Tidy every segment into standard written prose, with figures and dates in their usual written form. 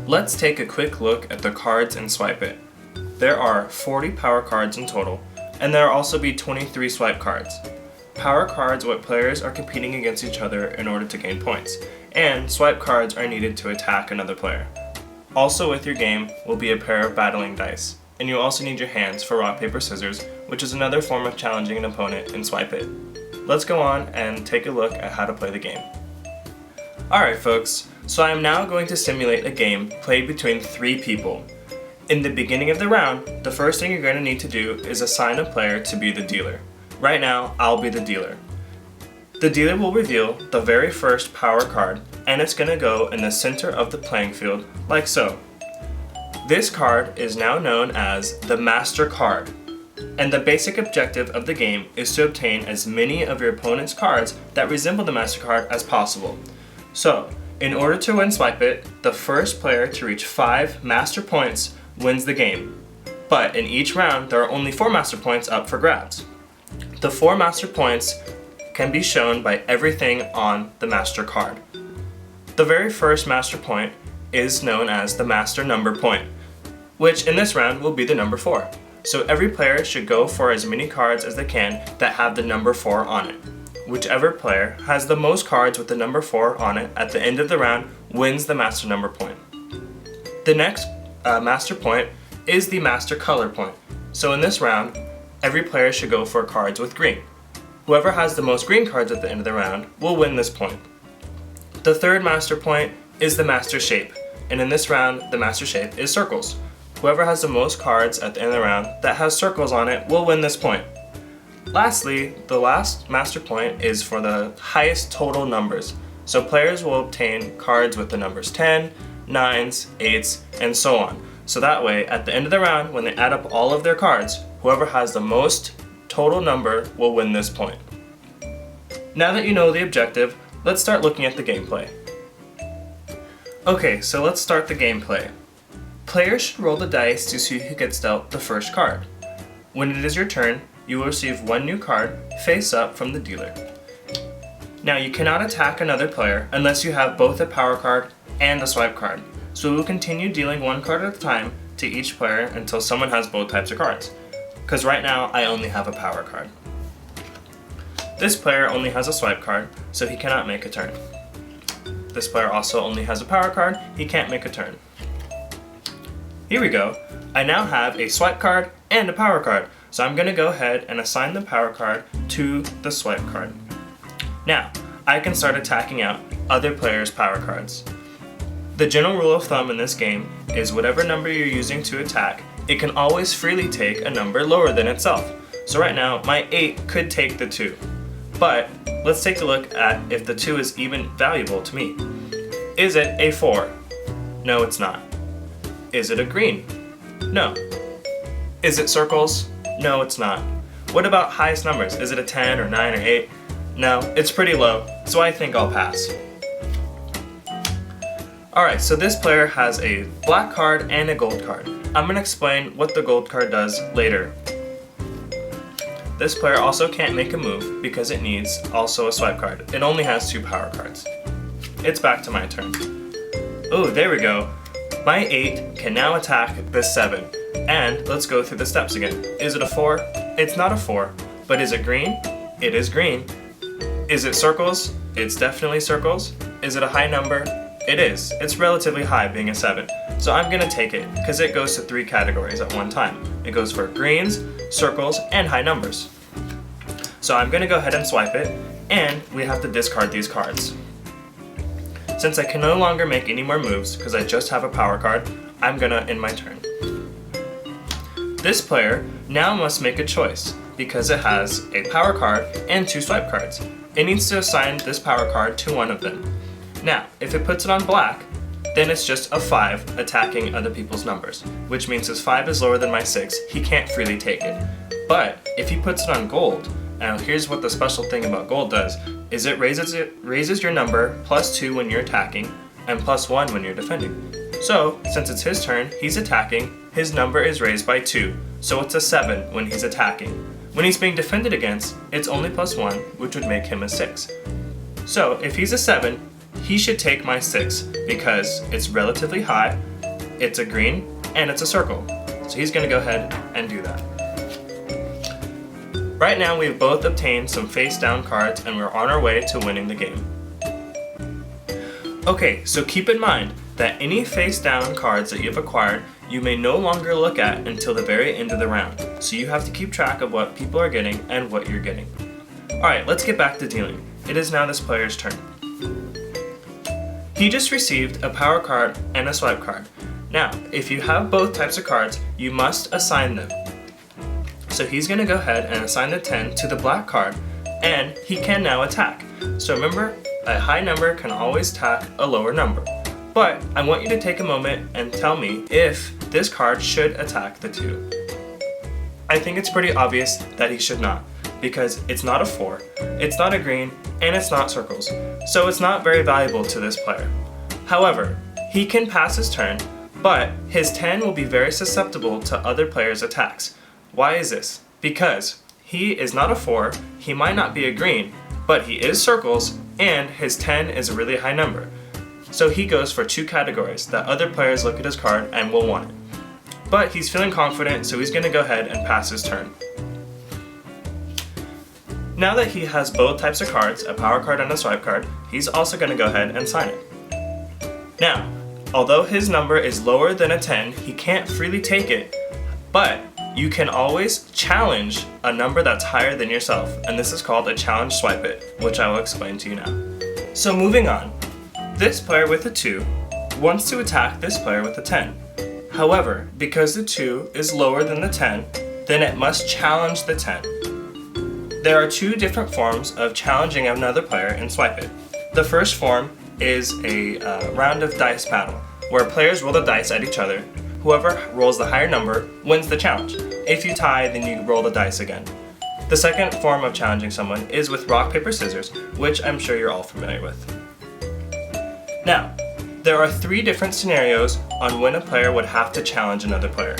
Let's take a quick look at the cards and Swipe It. There are 40 power cards in total, and there will also be 23 swipe cards. Power cards are what players are competing against each other in order to gain points, and swipe cards are needed to attack another player. Also with your game will be a pair of battling dice, and you also need your hands for rock, paper, scissors, which is another form of challenging an opponent in Swipe It. Let's go on and take a look at how to play the game. Alright folks, so I am now going to simulate a game played between 3 people. In the beginning of the round, the first thing you're going to need to do is assign a player to be the dealer. Right now, I'll be the dealer. The dealer will reveal the very first power card, and it's going to go in the center of the playing field, like so. This card is now known as the Master Card, and the basic objective of the game is to obtain as many of your opponent's cards that resemble the Master Card as possible. So, in order to win Swipe It, the first player to reach 5 Master Points wins the game. But in each round, there are only 4 Master Points up for grabs. The 4 Master Points can be shown by everything on the Master Card. The very first Master Point is known as the Master Number Point, which in this round will be the number 4. So every player should go for as many cards as they can that have the number 4 on it. Whichever player has the most cards with the number 4 on it at the end of the round wins the Master Number Point. The next Master Point is the Master Color Point. So in this round, every player should go for cards with green. Whoever has the most green cards at the end of the round will win this point. The third Master Point is the Master Shape, and in this round, the Master Shape is circles. Whoever has the most cards at the end of the round that has circles on it will win this point. Lastly, the last Master Point is for the highest total numbers. So players will obtain cards with the numbers 10, 9s, 8s, and so on. So that way, at the end of the round, when they add up all of their cards, whoever has the most total number will win this point. Now that you know the objective, let's start looking at the gameplay. Okay, so let's start the gameplay. Players should roll the dice to see who gets dealt the first card. When it is your turn, you will receive 1 new card face up from the dealer. Now you cannot attack another player unless you have both a power card and a swipe card. So we will continue dealing 1 card at a time to each player until someone has both types of cards. Because right now I only have a power card. This player only has a swipe card, so he cannot make a turn. This player also only has a power card, he can't make a turn. Here we go. I now have a swipe card and a power card, so I'm going to go ahead and assign the power card to the swipe card. Now, I can start attacking out other players' power cards. The general rule of thumb in this game is whatever number you're using to attack, it can always freely take a number lower than itself. So right now, my 8 could take the 2. But let's take a look at if the 2 is even valuable to me. Is it a 4? No, it's not. Is it a green? No. Is it circles? No, it's not. What about highest numbers? Is it a 10 or 9 or 8? No, it's pretty low, so I think I'll pass. Alright, so this player has a black card and a gold card. I'm going to explain what the gold card does later. This player also can't make a move because it needs also a swipe card. It only has 2 power cards. It's back to my turn. Oh, there we go. My 8 can now attack the 7. And let's go through the steps again. Is it a 4? It's not a 4. But is it green? It is green. Is it circles? It's definitely circles. Is it a high number? It is. It's relatively high, being a 7. So I'm going to take it, because it goes to 3 categories at one time. It goes for greens, circles, and high numbers. So I'm going to go ahead and swipe it, and we have to discard these cards. Since I can no longer make any more moves, because I just have a power card, I'm going to end my turn. This player now must make a choice, because it has a power card and 2 swipe cards. It needs to assign this power card to one of them. Now, if it puts it on black, then it's just a 5 attacking other people's numbers, which means his 5 is lower than my 6, he can't freely take it. But if he puts it on gold, now here's what the special thing about gold does, is it raises your number +2 when you're attacking, and +1 when you're defending. So, since it's his turn, he's attacking, his number is raised by 2, so it's a 7 when he's attacking. When he's being defended against, it's only +1, which would make him a 6. So, if he's a 7, he should take my 6 because it's relatively high it's a green, and it's a circle. So he's going to go ahead and do that. Right now we've both obtained some face down cards and we're on our way to winning the game. Okay, so keep in mind that any face down cards that you've acquired you may no longer look at until the very end of the round. So you have to keep track of what people are getting and what you're getting. Alright, let's get back to dealing. It is now this player's turn. He just received a power card and a swipe card. Now, if you have both types of cards, you must assign them. So he's going to go ahead and assign the 10 to the black card, and he can now attack. So remember, a high number can always attack a lower number. But I want you to take a moment and tell me if this card should attack the 2. I think it's pretty obvious that he should not, because it's not a 4, it's not a green, and it's not circles, so it's not very valuable to this player. However, he can pass his turn, but his 10 will be very susceptible to other players' attacks. Why is this? Because he is not a 4, he might not be a green, but he is circles, and his 10 is a really high number. So he goes for 2 categories that other players look at his card and will want it. But he's feeling confident, so he's going to go ahead and pass his turn. Now that he has both types of cards, a power card and a swipe card, he's also going to go ahead and sign it. Now, although his number is lower than a 10, he can't freely take it, but you can always challenge a number that's higher than yourself, and this is called a challenge swipe it, which I will explain to you now. So moving on, this player with a 2 wants to attack this player with a 10. However, because the 2 is lower than the 10, then it must challenge the 10. There are 2 different forms of challenging another player in Swipe It. The first form is a round of dice battle, where players roll the dice at each other. Whoever rolls the higher number wins the challenge. If you tie, then you roll the dice again. The second form of challenging someone is with rock, paper, scissors, which I'm sure you're all familiar with. Now, there are 3 different scenarios on when a player would have to challenge another player.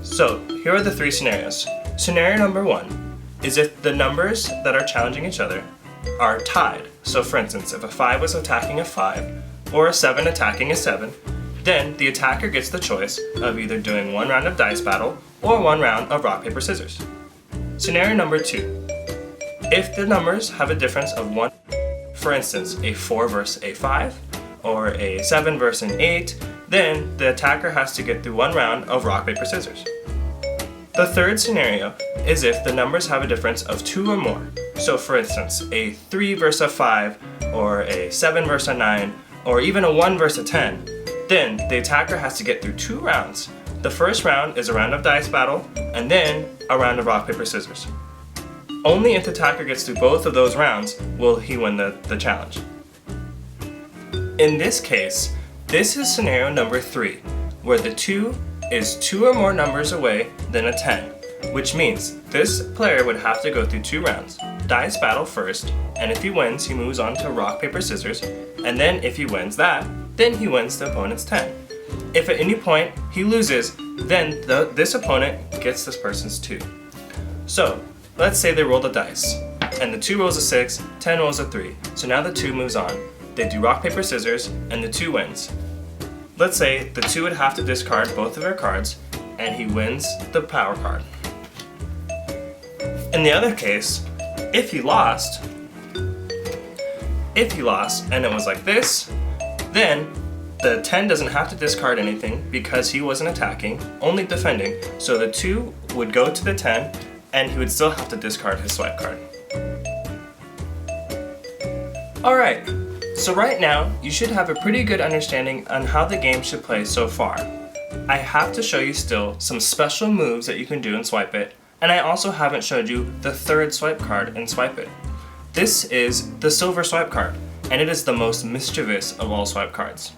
So, here are the 3 scenarios. Scenario number 1 is if the numbers that are challenging each other are tied. So for instance, if a 5 was attacking a 5, or a 7 attacking a 7, then the attacker gets the choice of either doing 1 round of dice battle or 1 round of rock, paper, scissors. Scenario number 2. If the numbers have a difference of 1, for instance, a 4 versus a 5, or a 7 versus an 8, then the attacker has to get through 1 round of rock, paper, scissors. The third scenario is if the numbers have a difference of 2 or more. So for instance, a 3 versus a 5, or a 7 versus a 9, or even a 1 versus a 10, then the attacker has to get through 2 rounds. The first round is a round of dice battle, and then a round of rock, paper, scissors. Only if the attacker gets through both of those rounds will he win the challenge. In this case, this is scenario number 3, where the 2 is 2 or more numbers away than a 10, which means this player would have to go through 2 rounds, dice battle first, and if he wins, he moves on to rock, paper, scissors, and then if he wins that, then he wins the opponent's 10. If at any point he loses, then this opponent gets this person's 2. So, let's say they roll the dice, and the 2 rolls a 6, 10 rolls a 3, so now the 2 moves on. They do rock, paper, scissors, and the 2 wins. Let's say the 2 would have to discard both of their cards, and he wins the power card. In the other case, if he lost, and it was like this, then the 10 doesn't have to discard anything because he wasn't attacking, only defending, so the 2 would go to the 10, and he would still have to discard his swipe card. Alright. So right now, you should have a pretty good understanding on how the game should play so far. I have to show you still some special moves that you can do in Swipe It, and I also haven't showed you the third swipe card in Swipe It. This is the silver swipe card, and it is the most mischievous of all swipe cards.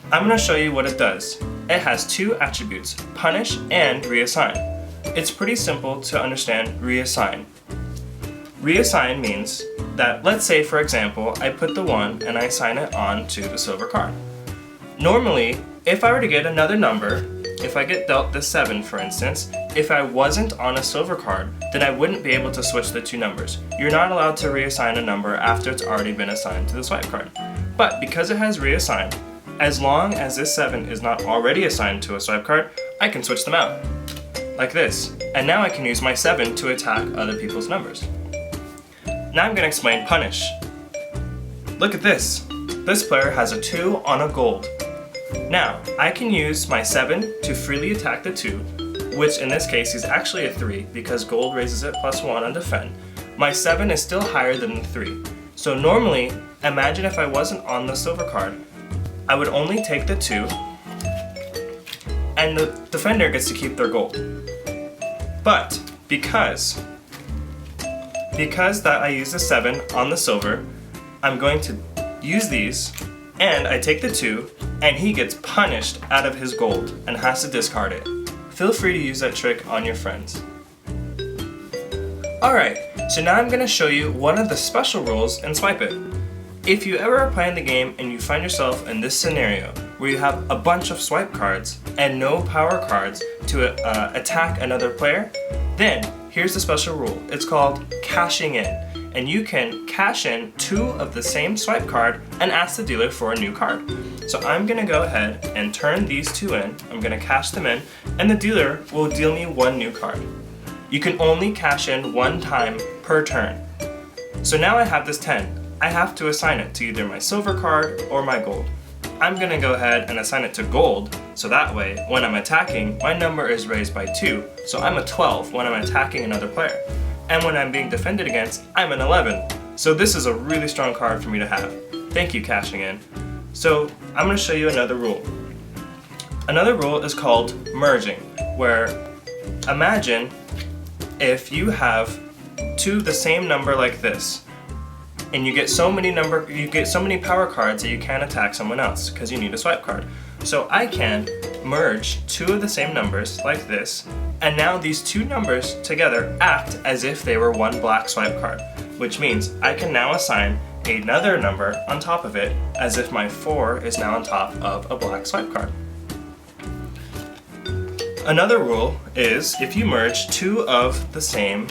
I'm going to show you what it does. It has 2 attributes, punish and reassign. It's pretty simple to understand reassign. Reassign means that, let's say for example, I put the 1 and I assign it on to the silver card. Normally, if I were to get another number, if I get dealt the 7 for instance, if I wasn't on a silver card, then I wouldn't be able to switch the 2 numbers. You're not allowed to reassign a number after it's already been assigned to the swipe card. But because it has reassign, As long as this 7 is not already assigned to a swipe card, I can switch them out. Like this. And now I can use my 7 to attack other people's numbers. Now I'm going to explain punish. Look at this. This player has a 2 on a gold. Now, I can use my 7 to freely attack the 2, which in this case is actually a 3 because gold raises it +1 on defend. My 7 is still higher than the 3. So normally, imagine if I wasn't on the silver card, I would only take the 2 and the defender gets to keep their gold. But because that I use the 7 on the silver, I'm going to use these and I take the 2 and he gets punished out of his gold and has to discard it. Feel free to use that trick on your friends. Alright, so now I'm going to show you one of the special rules in Swipe It. If you ever are playing the game and you find yourself in this scenario where you have a bunch of swipe cards and no power cards to attack another player, then here's the special rule. It's called cashing in, and you can cash in 2 of the same swipe card and ask the dealer for a new card. So I'm going to go ahead and turn these 2 in, I'm going to cash them in, and the dealer will deal me 1 new card. You can only cash in 1 time per turn. So now I have this 10. I have to assign it to either my silver card or my gold. I'm going to go ahead and assign it to gold, so that way, when I'm attacking, my number is raised by 2, so I'm a 12 when I'm attacking another player. And when I'm being defended against, I'm an 11. So this is a really strong card for me to have. Thank you, cashing in. So I'm going to show you another rule. Another rule is called merging, where imagine if you have 2 the same number like this, and you get so many power cards that you can't attack someone else because you need a swipe card. So I can merge 2 of the same numbers like this, and now these 2 numbers together act as if they were 1 black swipe card, which means I can now assign another number on top of it as if my 4 is now on top of a black swipe card. Another rule is if you merge 2 of the same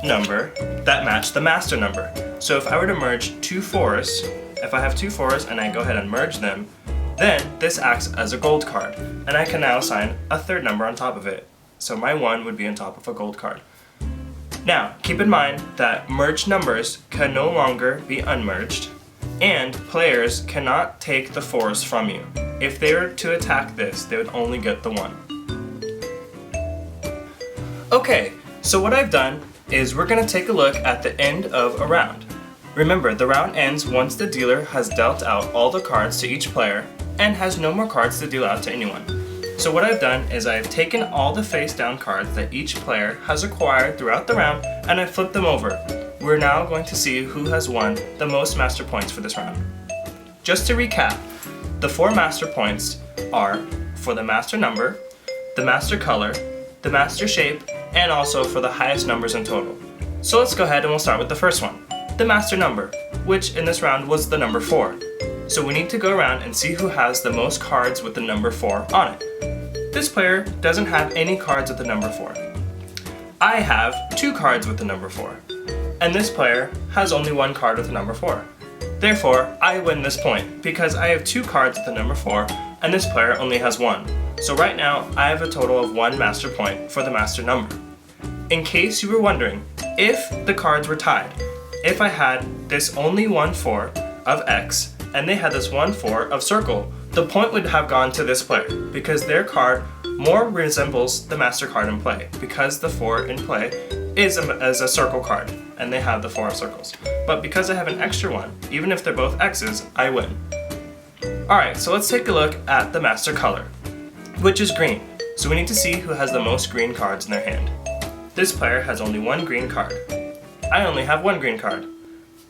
number that match the master number. So if I were to merge 2 4s, if I have 2 4s and I go ahead and merge them, then this acts as a gold card, and I can now assign a 3rd number on top of it. So my 1 would be on top of a gold card. Now, keep in mind that merged numbers can no longer be unmerged, and players cannot take the 4s from you. If they were to attack this, they would only get the 1. Okay, so what I've done is we're going to take a look at the end of a round. Remember, the round ends once the dealer has dealt out all the cards to each player and has no more cards to deal out to anyone. So what I've done is I've taken all the face down cards that each player has acquired throughout the round and I've flipped them over. We're now going to see who has won the most master points for this round. Just to recap, the 4 master points are for the master number, the master color, the master shape, and also for the highest numbers in total. So let's go ahead and we'll start with the first one, the master number, which in this round was the number 4. So we need to go around and see who has the most cards with the number 4 on it. This player doesn't have any cards with the number 4. I have 2 cards with the number 4. And this player has only 1 card with the number 4. Therefore, I win this point because I have 2 cards with the number 4 and this player only has 1. So right now, I have a total of 1 master point for the master number. In case you were wondering, if the cards were tied, if I had this only 1 4 of X and they had this 1 4 of circle, the point would have gone to this player because their card more resembles the master card in play because the 4 in play is a circle card and they have the 4 of circles. But because I have an extra one, even if they're both X's, I win. Alright, so let's take a look at the master color, which is green. So we need to see who has the most green cards in their hand. This player has only 1 green card. I only have 1 green card.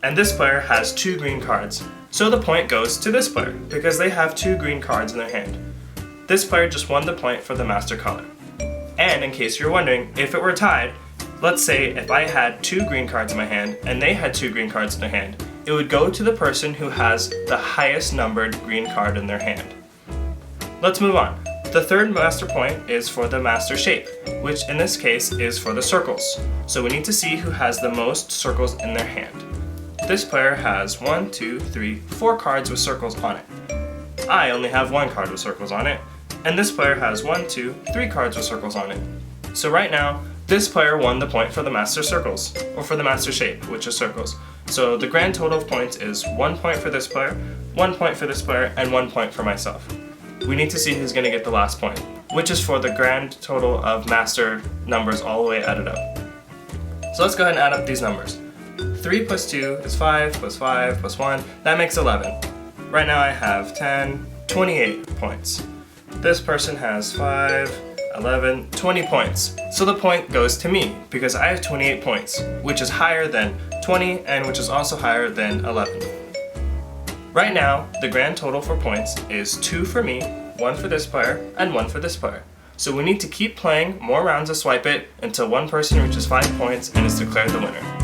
And this player has 2 green cards. So the point goes to this player because they have 2 green cards in their hand. This player just won the point for the master color. And in case you're wondering, if it were tied, let's say if I had 2 green cards in my hand and they had 2 green cards in their hand, it would go to the person who has the highest numbered green card in their hand. Let's move on. The 3rd master point is for the master shape, which in this case is for the circles. So we need to see who has the most circles in their hand. This player has 1, 2, 3, 4 cards with circles on it. I only have 1 card with circles on it, and this player has 1, 2, 3 cards with circles on it. So right now, this player won the point for the master circles, or for the master shape, which is circles. So the grand total of points is 1 point for this player, 1 point for this player, and 1 point for myself. We need to see who's going to get the last point, which is for the grand total of master numbers all the way added up. So let's go ahead and add up these numbers. 3 plus 2 is 5, plus 5, plus 1, that makes 11. Right now I have 10, 28 points. This person has 5, 11, 20 points. So the point goes to me, because I have 28 points, which is higher than 20, and which is also higher than 11. Right now, the grand total for points is 2 for me, 1 for this player, and 1 for this player. So we need to keep playing more rounds of Swipe It until one person reaches 5 points and is declared the winner.